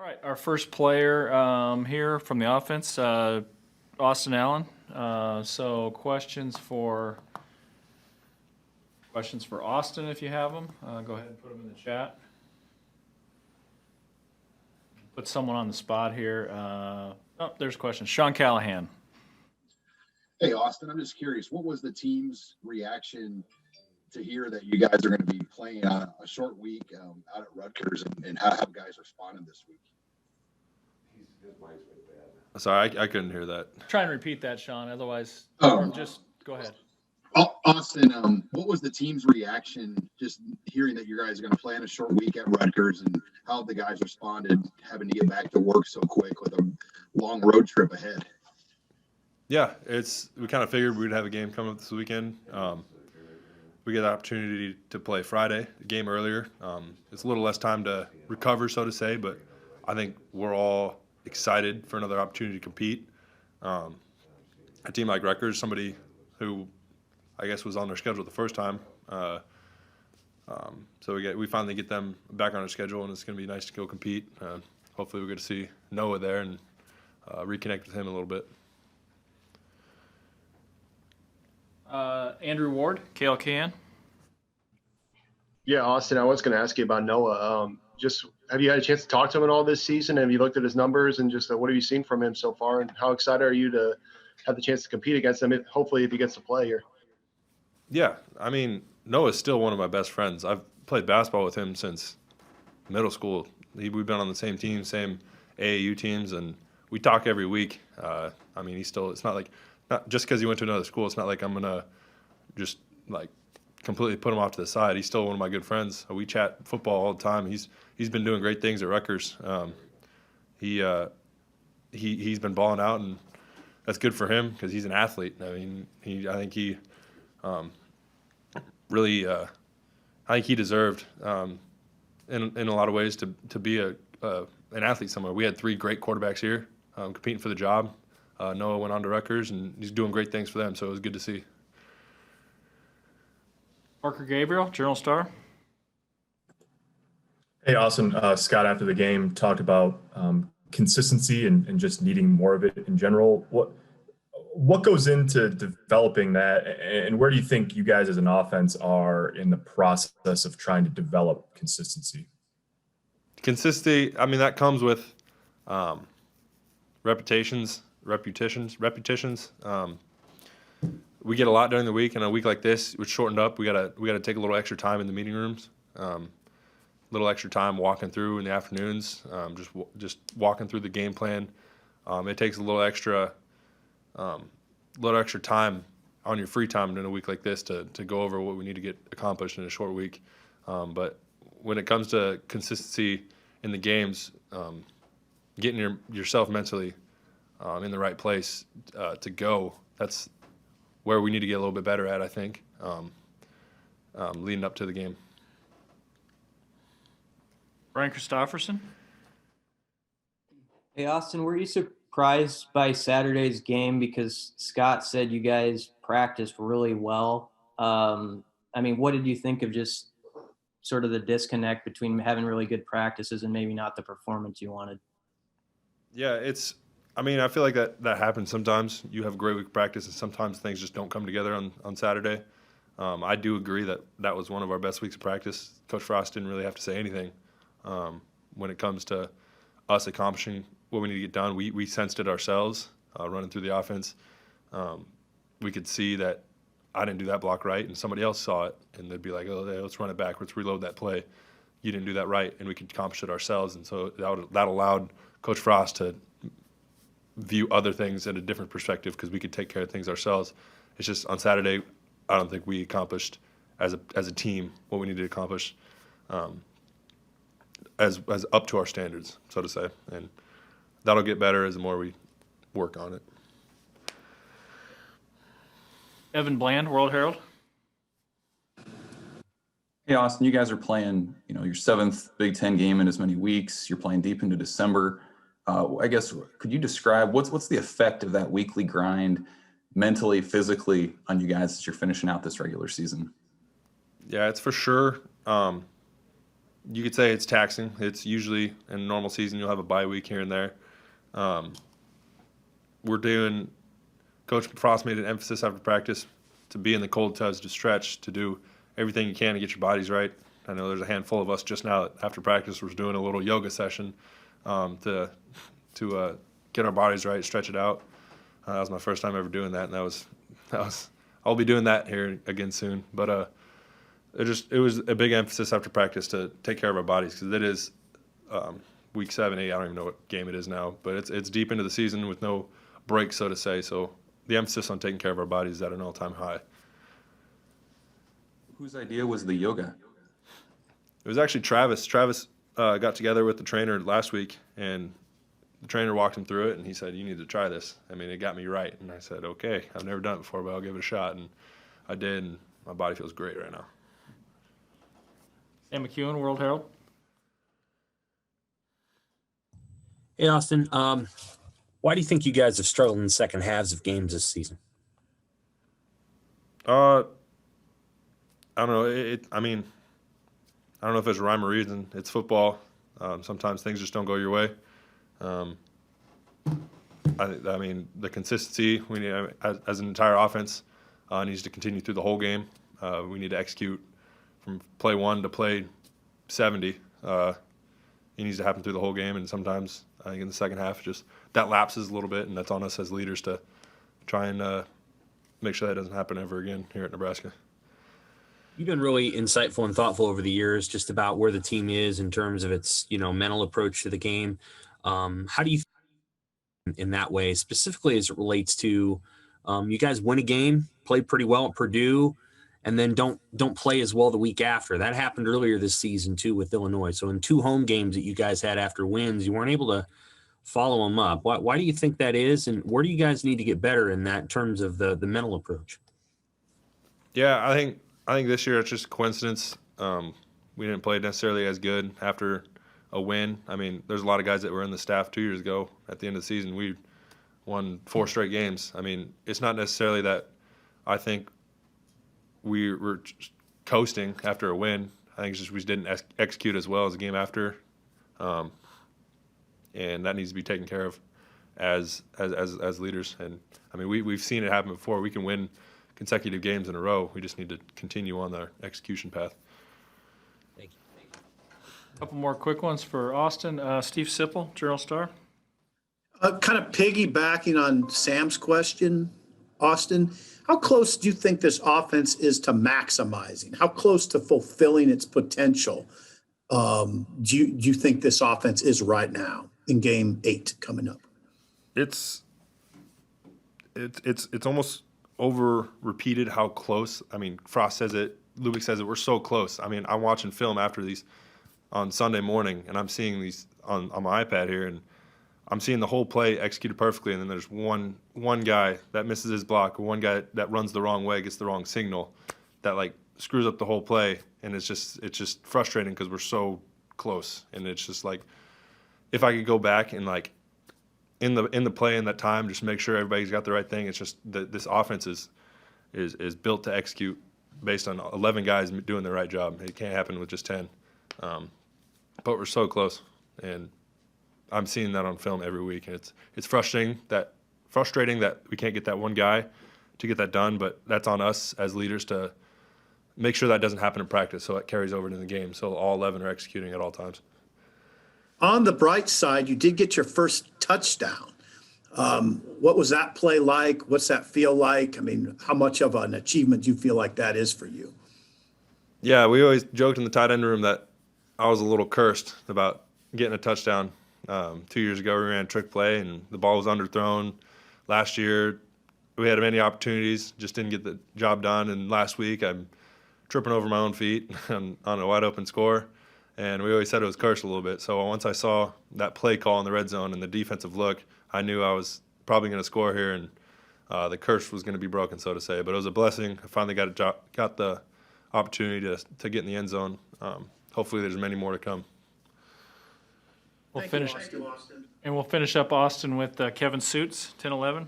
All right, our first player here from the offense, Austin Allen. So questions for Austin, if you have them. Go ahead and put them in the chat. Put someone on the spot here. There's questions. Sean Callahan. Hey, Austin, I'm just curious, what was the team's reaction to hear that you guys are going to be playing on a short week out at Rutgers, and how have guys responded this week? Sorry, I couldn't hear that. Try and repeat that, Sean. Otherwise, just go ahead. Austin, what was the team's reaction just hearing that you guys are going to play on a short week at Rutgers, and how have the guys responded having to get back to work so quick with a long road trip ahead? Yeah, we kind of figured we'd have a game coming up this weekend. We get the opportunity to play Friday, a game earlier. It's a little less time to recover, so to say, but I think we're all excited for another opportunity to compete. A team like Rutgers, somebody who I guess was on their schedule the first time. So we finally get them back on our schedule, and it's going to be nice to go compete. Hopefully we get to see Noah there and reconnect with him a little bit. Andrew Ward, KLKN. Yeah, Austin, I was going to ask you about Noah. Just have you had a chance to talk to him at all this season? Have you looked at his numbers, and just what have you seen from him so far? And how excited are you to have the chance to compete against him, hopefully if he gets to play here? Yeah, I mean, Noah's still one of my best friends. I've played basketball with him since middle school. We've been on the same team, same AAU teams, and we talk every week. I mean, it's not just because he went to another school, it's not like I'm going to just completely put him off to the side. He's still one of my good friends. We chat football all the time. He's been doing great things at Rutgers. He's been balling out, and that's good for him because he's an athlete. I mean, I think he deserved in a lot of ways to be an athlete somewhere. We had 3 great quarterbacks here competing for the job. Noah went on to Rutgers, and he's doing great things for them, so it was good to see. Parker Gabriel, Journal-Star. Hey, Austin. Scott, after the game, talked about consistency and just needing more of it in general. What goes into developing that, and where do you think you guys as an offense are in the process of trying to develop consistency? Consistency, I mean, that comes with repetitions. We get a lot during the week, and a week like this, which shortened up, we gotta take a little extra time in the meeting rooms, little extra time walking through in the afternoons, just walking through the game plan. It takes a little extra time on your free time in a week like this to go over what we need to get accomplished in a short week. But when it comes to consistency in the games, getting yourself mentally in the right place to go, that's where we need to get a little bit better at, I think, leading up to the game. Brian Christopherson. Hey, Austin, were you surprised by Saturday's game? Because Scott said you guys practiced really well. I mean, what did you think of just sort of the disconnect between having really good practices and maybe not the performance you wanted? Yeah, I feel like that happens sometimes. You have a great week of practice, and sometimes things just don't come together on Saturday. I do agree that was one of our best weeks of practice. Coach Frost didn't really have to say anything when it comes to us accomplishing what we need to get done. We sensed it ourselves running through the offense. We could see that I didn't do that block right, and somebody else saw it, and they'd be like, oh, let's run it back. Let's reload that play. You didn't do that right, and we could accomplish it ourselves. And so that allowed Coach Frost to view other things in a different perspective because we could take care of things ourselves. It's just on Saturday, I don't think we accomplished as a team what we needed to accomplish as up to our standards, so to say. And that'll get better as the more we work on it. Evan Bland, World Herald. Hey, Austin, you guys are playing, your 7th Big Ten game in as many weeks. You're playing deep into December. I guess, could you describe what's the effect of that weekly grind mentally, physically on you guys as you're finishing out this regular season? Yeah, it's for sure. you could say it's taxing. It's usually in a normal season you'll have a bye week here and there. Coach Frost made an emphasis after practice to be in the cold tubs, to stretch, to do everything you can to get your bodies right. I know there's a handful of us just now that after practice was doing a little yoga session to get our bodies right, stretch it out. That was my first time ever doing that, and that was I'll be doing that here again soon. But it was a big emphasis after practice to take care of our bodies, because it is week 7, 8. I don't even know what game it is now, but it's deep into the season with no break, so to say. So the emphasis on taking care of our bodies is at an all-time high. Whose idea was the yoga? It was actually Travis. Travis got together with the trainer last week, and the trainer walked him through it, and he said, "You need to try this." I mean, it got me right, and I said, "Okay, I've never done it before, but I'll give it a shot." And I did, and my body feels great right now. Sam McEwen, World Herald. Hey, Austin. Why do you think you guys have struggled in the second halves of games this season? I don't know. I mean, I don't know if there's a rhyme or reason. It's football. Sometimes things just don't go your way. I mean, the consistency we need as an entire offense needs to continue through the whole game. We need to execute from play 1 to play 70. It needs to happen through the whole game, and sometimes I think in the second half, just that lapses a little bit, and that's on us as leaders to try and make sure that doesn't happen ever again here at Nebraska. You've been really insightful and thoughtful over the years just about where the team is in terms of its, mental approach to the game. How do you think in that way, specifically as it relates to you guys win a game, play pretty well at Purdue, and then don't play as well the week after? That happened earlier this season too with Illinois. So in 2 home games that you guys had after wins, you weren't able to follow them up. Why do you think that is, and where do you guys need to get better in that in terms of the mental approach? Yeah, I think this year it's just a coincidence. We didn't play necessarily as good after a win. I mean, there's a lot of guys that were in the staff 2 years ago. At the end of the season, we won 4 straight games. I mean, it's not necessarily that I think we were just coasting after a win. I think it's just we didn't execute as well as the game after, and that needs to be taken care of as leaders. And I mean, we've seen it happen before. We can win consecutive games in a row. We just need to continue on our execution path. Thank you. A couple more quick ones for Austin. Steve Sipple, Journal-Star. Kind of piggybacking on Sam's question, Austin, how close do you think this offense is to maximizing? How close to fulfilling its potential do you think this offense is right now in game 8 coming up? It's almost over repeated how close. I mean, Frost says it, Lubick says it. We're so close. I mean, I'm watching film after these on Sunday morning, and I'm seeing these on my iPad here, and I'm seeing the whole play executed perfectly, and then there's one guy that misses his block, or one guy that runs the wrong way, gets the wrong signal, that like screws up the whole play, and it's just frustrating because we're so close, and it's just like if I could go back and like in the play in that time, just make sure everybody's got the right thing. It's just this offense is built to execute based on 11 guys doing the right job. It can't happen with just 10, but we're so close, and I'm seeing that on film every week, and it's frustrating that we can't get that one guy to get that done, but that's on us as leaders to make sure that doesn't happen in practice, so it carries over into the game, so all 11 are executing at all times. On the bright side, you did get your first touchdown. What was that play like? What's that feel like? I mean, how much of an achievement do you feel like that is for you? Yeah, we always joked in the tight end room that I was a little cursed about getting a touchdown. 2 years ago, we ran a trick play, and the ball was underthrown. Last year, we had many opportunities, just didn't get the job done. And last week, I'm tripping over my own feet on a wide-open score. And we always said it was cursed a little bit. So once I saw that play call in the red zone and the defensive look, I knew I was probably going to score here, and the curse was going to be broken, so to say. But it was a blessing. I finally got the opportunity to get in the end zone. Hopefully there's many more to come. We'll Thank finish, you, Austin. and we'll finish up Austin with Kevin Suits, 10-11.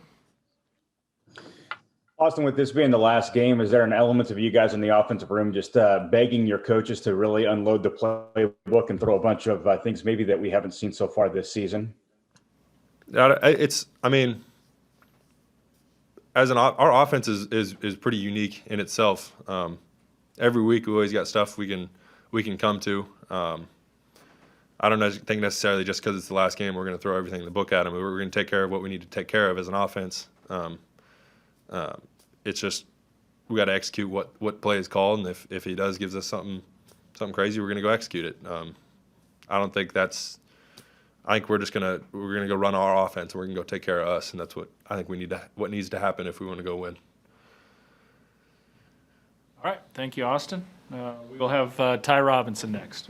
Austin, with this being the last game, is there an element of you guys in the offensive room just begging your coaches to really unload the playbook and throw a bunch of things maybe that we haven't seen so far this season? I mean, our offense is pretty unique in itself. Every week we always got stuff we can come to. I don't think necessarily just because it's the last game we're going to throw everything in the book at them. We're going to take care of what we need to take care of as an offense. It's just we got to execute what play is called, and if he gives us something crazy, we're going to go execute it. I don't think that's. I think we're gonna go run our offense, and we're gonna go take care of us, and that's what I think what needs to happen if we want to go win. All right, thank you, Austin. We will have Ty Robinson next.